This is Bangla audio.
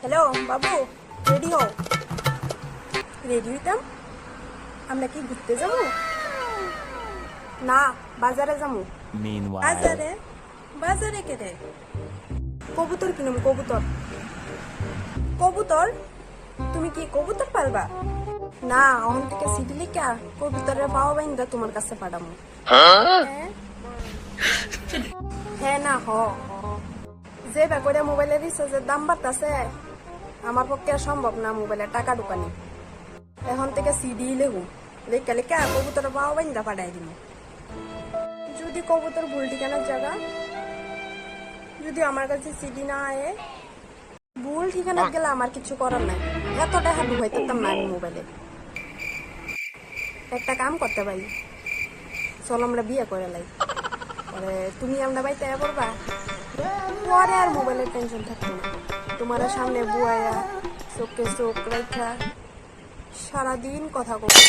হ্যালো বাবু, রেডি হও। রেডি হইতাম? আমরা কি ঘুরতে যাবো? না, বাজারে যাবো। Meanwhile, বাজারে? বাজারে কে রে? কবুতর কিনুম, কবুতর। কবুতর? তুমি কি কবুতর পালবা? না, অহন থেকে সিটি লিখা কবুতরের পাওয়া বাইন্দা তোমার কাছে পাঠামো। হ্যাঁ? হ্যাঁ না হ। যে ব্যাপারে মোবাইলের রিচার্জের দাম বাড়তাছে, আমার পক্ষে আর সম্ভব না মোবাইলে টাকা ঢুকানি। এখন থেকে সিডি লেখু, লেখা লেখা কবুতর পাওয়া বাইন্দা পাঠাই দিব। যদি কবুতর ভুল ঠিকানার জায়গা, যদি আমার কাছে সিডি না আয়ে, ভুল ঠিকানা গেলে আমার কিছু করার নাই। এতটা হাত ঢুকাইতাম না আমি মোবাইলে। একটা কাম করতে পারি, চল আমরা বিয়ে করে লাই। পরে তুমি আমরা বাড়িতে পড়বা, পরে আর মোবাইলের টেনশন থাকতো না। তোমার সামনে বুয়াইয়া চোখে চোখ রাখা সারাদিন কথা বলবো।